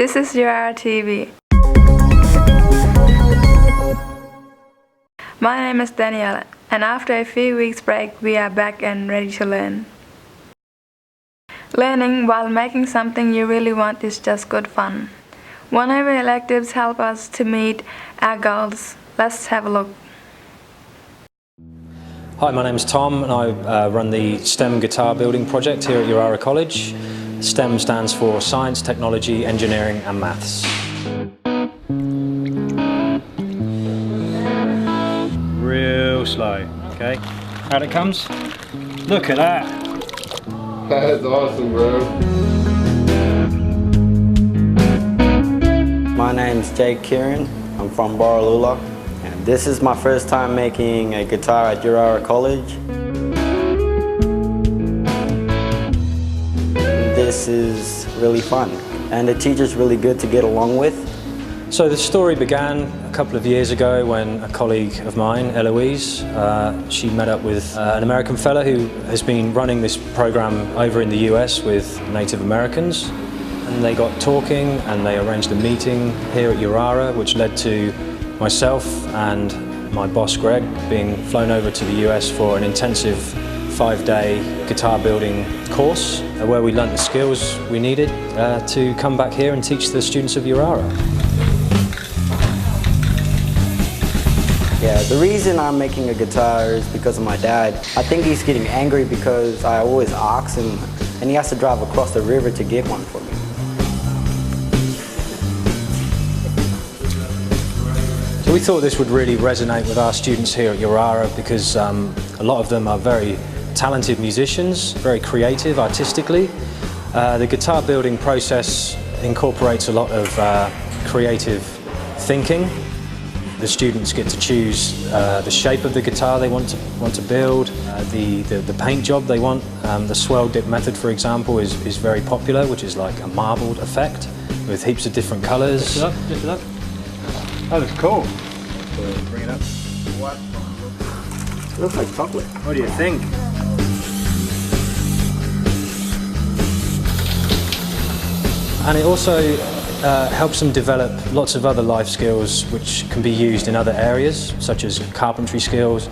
This is Yirara TV. My name is Daniela, and after a few weeks break, we are back and ready to learn. Learning while making something you really want is just good fun. One of our electives help us to meet our goals. Let's have a look. Hi, my name is Tom and I run the STEM guitar building project here at Yirara College. STEM stands for Science, Technology, Engineering and Maths. Real slow, okay? Out it comes. Look at that! That's awesome, bro. My name's Jake Kieran. I'm from Borroloola. And this is my first time making a guitar at Yirara College. This is really fun, and the teacher's really good to get along with. So the story began a couple of years ago when a colleague of mine, Eloise, she met up with an American fella who has been running this program over in the US with Native Americans. And they got talking and they arranged a meeting here at Yirara, which led to myself and my boss Greg being flown over to the US for an intensive 5-day guitar building course where we learnt the skills we needed to come back here and teach the students of Yirara. Yeah, the reason I'm making a guitar is because of my dad. I think he's getting angry because I always ask him and he has to drive across the river to get one for me. So we thought this would really resonate with our students here at Yirara because a lot of them are very talented musicians, very creative artistically. The guitar building process incorporates a lot of creative thinking. The students get to choose the shape of the guitar they want to build, the paint job they want. The swirl dip method, for example, is very popular, which is like a marbled effect with heaps of different colours. Lift it up, lift it up. That looks cool. Bring it up. What? It looks like chocolate. What do you think? And it also helps them develop lots of other life skills which can be used in other areas, such as carpentry skills,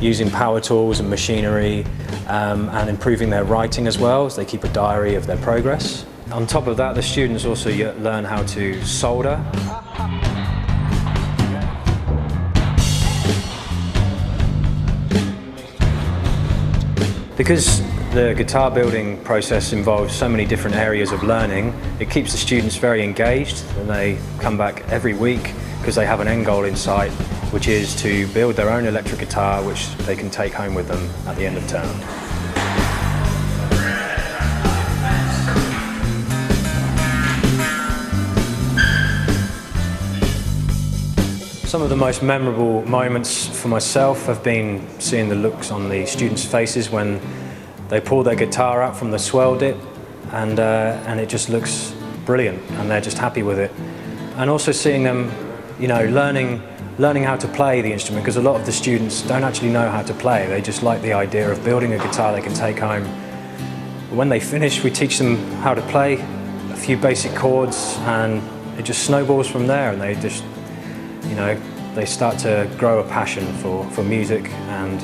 using power tools and machinery, and improving their writing as well, as they keep a diary of their progress. On top of that, the students also learn how to solder. Because the guitar building process involves so many different areas of learning, it keeps the students very engaged and they come back every week because they have an end goal in sight, which is to build their own electric guitar which they can take home with them at the end of term. Some of the most memorable moments for myself have been seeing the looks on the students' faces when they pull their guitar out from the swirl dip and it just looks brilliant and they're just happy with it. And also seeing them, you know, learning how to play the instrument, because a lot of the students don't actually know how to play. They just like the idea of building a guitar they can take home. When they finish, we teach them how to play a few basic chords and it just snowballs from there, and they just, you know, they start to grow a passion for music and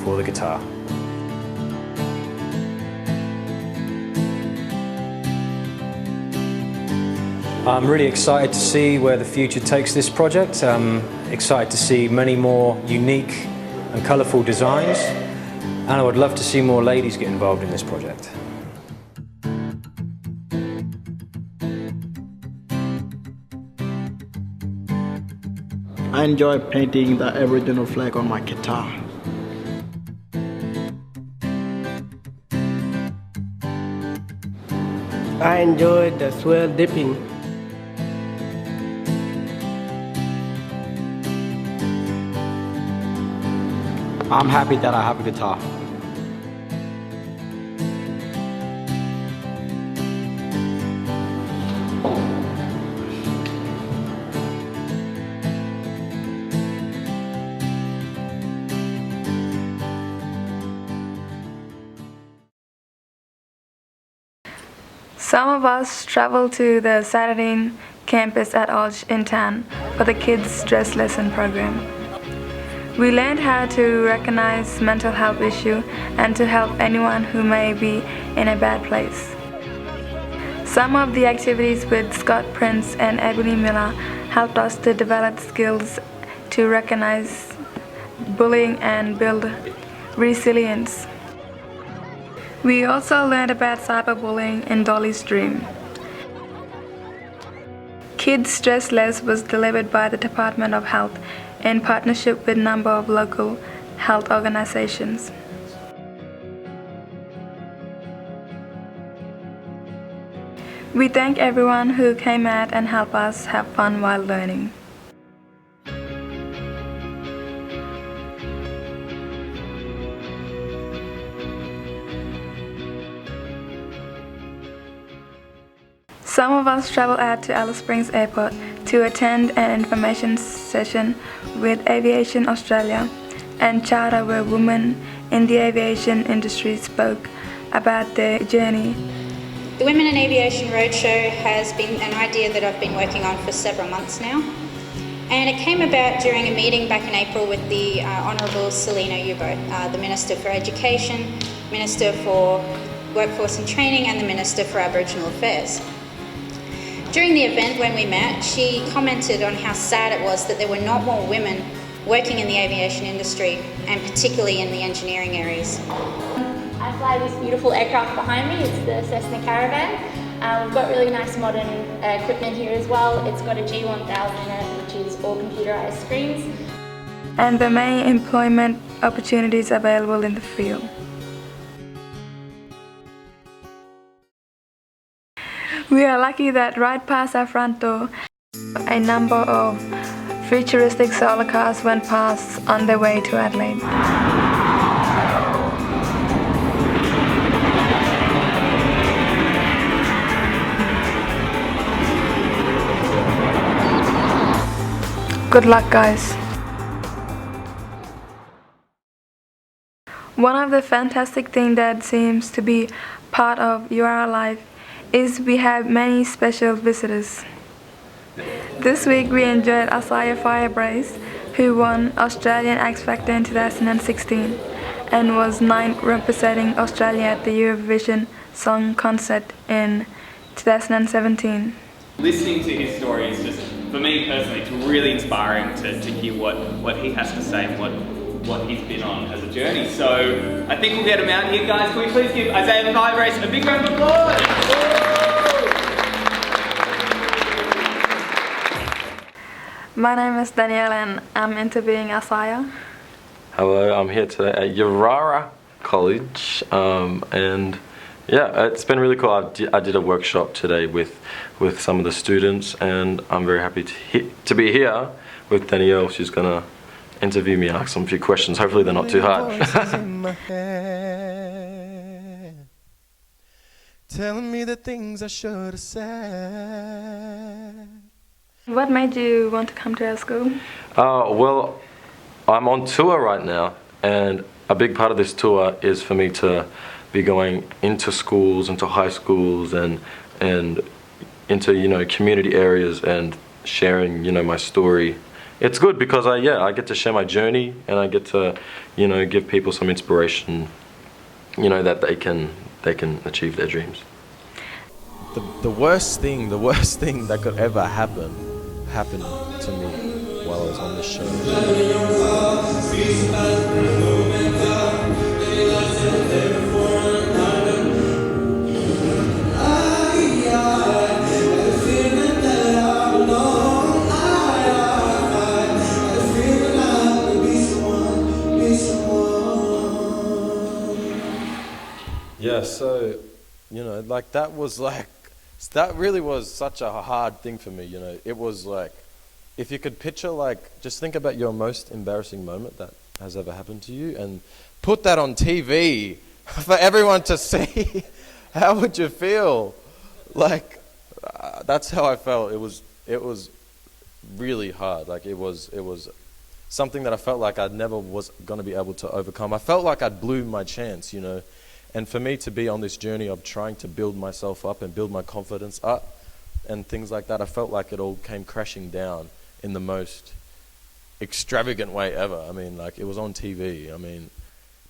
for the guitar. I'm really excited to see where the future takes this project. I'm excited to see many more unique and colourful designs, and I would love to see more ladies get involved in this project. I enjoy painting the Aboriginal flag on my guitar. I enjoy the swirl dipping. I'm happy that I have a guitar. Some of us traveled to the Saturday campus at OLSH in town for the kids' dress lesson program. We learned how to recognize mental health issues and to help anyone who may be in a bad place. Some of the activities with Scott Prince and Ebony Miller helped us to develop skills to recognize bullying and build resilience. We also learned about cyberbullying in Dolly's Dream. Kids Dress Less was delivered by the Department of Health in partnership with a number of local health organizations. We thank everyone who came out and helped us have fun while learning. Some of us traveled out to Alice Springs Airport to attend an information session with Aviation Australia and Charter, where women in the aviation industry spoke about their journey. The Women in Aviation Roadshow has been an idea that I've been working on for several months now, and it came about during a meeting back in April with the Honourable Selina Yubo, the Minister for Education, Minister for Workforce and Training and the Minister for Aboriginal Affairs. During the event when we met, she commented on how sad it was that there were not more women working in the aviation industry, and particularly in the engineering areas. I fly this beautiful aircraft behind me. It's the Cessna Caravan. We've got really nice modern equipment here as well. It's got a G1000 in it, which is all computerized screens. And the many employment opportunities available in the field. We are lucky that right past our front door, a number of futuristic solar cars went past on their way to Adelaide. Good luck, guys. One of the fantastic things that seems to be part of Yirara life is we have many special visitors. This week we enjoyed Isaiah Firebrace, who won Australian X Factor in 2016 and was 9th representing Australia at the Eurovision Song Contest in 2017. Listening to his story is just, for me personally, it's really inspiring to hear what he has to say and what he's been on as a journey. So I think we'll get him out here, guys. Can we please give Isaiah Firebrace a big round of applause? My name is Danielle and I'm interviewing Isaiah. Hello, I'm here today at Yirara College, and yeah, it's been really cool. I did a workshop today with some of the students, and I'm very happy to be here with Danielle. She's gonna interview me, ask some few questions. Hopefully they're not too hard. Telling me the things I should have said. What made you want to come to our school? Well, I'm on tour right now, and a big part of this tour is for me to be going into schools, into high schools, and into community areas and sharing my story. It's good because I get to share my journey, and I get to give people some inspiration, that they can achieve their dreams. The worst thing that could ever happen happened to me while I was on this show. Yeah, so that really was such a hard thing for me. It was like, if you could picture, just think about your most embarrassing moment that has ever happened to you and put that on TV for everyone to see. How would you feel? That's how I felt. It was really hard. It was something that I felt like I never was going to be able to overcome. I felt like I'd blew my chance, And for me to be on this journey of trying to build myself up and build my confidence up and things like that, I felt like it all came crashing down in the most extravagant way ever. I mean, like, it was on TV. I mean,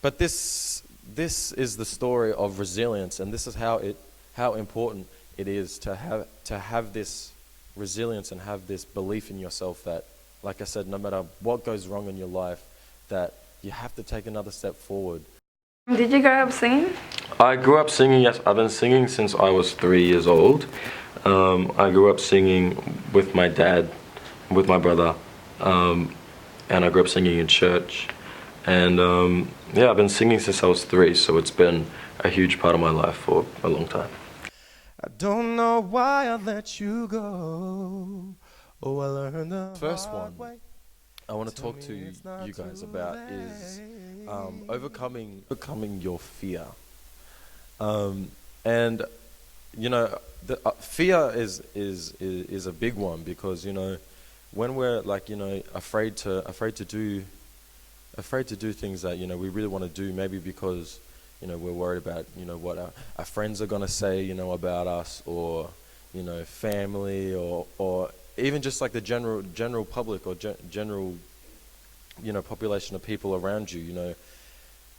but this is the story of resilience, and this is how important it is to have this resilience and have this belief in yourself that, like I said, no matter what goes wrong in your life, that you have to take another step forward. Did you grow up singing? I grew up singing, yes. I've been singing since I was 3 years old. I grew up singing with my dad, with my brother, and I grew up singing in church. And yeah, I've been singing since I was 3, so it's been a huge part of my life for a long time. I don't know why I let you go. Oh, I learned the first one I want to talk to you guys about is overcoming your fear. And you know, fear is a big one, because you know, when we're like, you know, afraid to do things that, you know, we really want to do, maybe because, you know, we're worried about, you know, what our friends are going to say, you know, about us, or, you know, family, or even just like the general public, or general, you know, population of people around you. You know,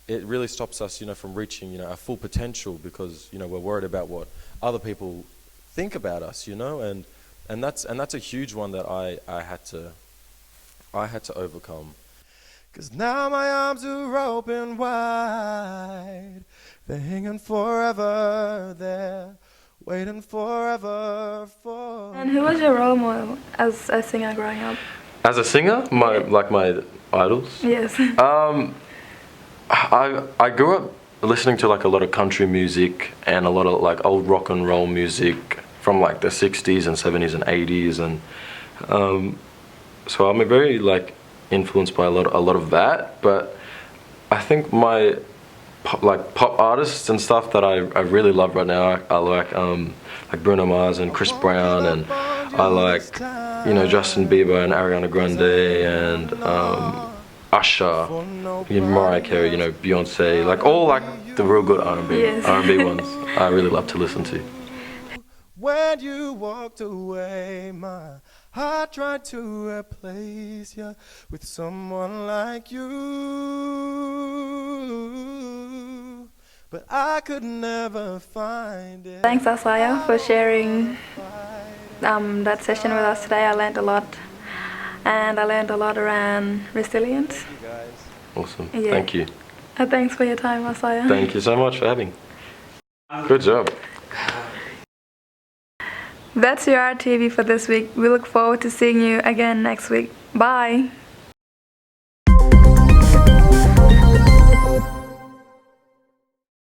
it really stops us, you know, from reaching, you know, our full potential, because, you know, we're worried about what other people think about us, you know, and that's a huge one that I had to overcome. 'Cause now my arms are open wide, they're hanging forever there, waiting forever for. And who was your role model as a singer growing up? As a singer, my idols. Yes. I grew up listening to like a lot of country music and a lot of like old rock and roll music from like the 60s and 70s and 80s, and so I'm very like influenced by a lot of that. But I think my pop artists and stuff that I really love right now, I like Bruno Mars and Chris Brown, and I like, you know, Justin Bieber and Ariana Grande and Usher, you know, Mariah Carey, you know, Beyonce, like all like the real good R&B ones I really love to listen to. When you walked away, my heart tried to replace you with someone like you, but I could never find it. Thanks, Isaiah, for sharing that session with us today. I learned a lot, and I learned a lot around resilience. Awesome. Yeah. Thank you. Thanks for your time, Isaiah. Thank you so much for having. Good job. That's Yirara TV for this week. We look forward to seeing you again next week. Bye.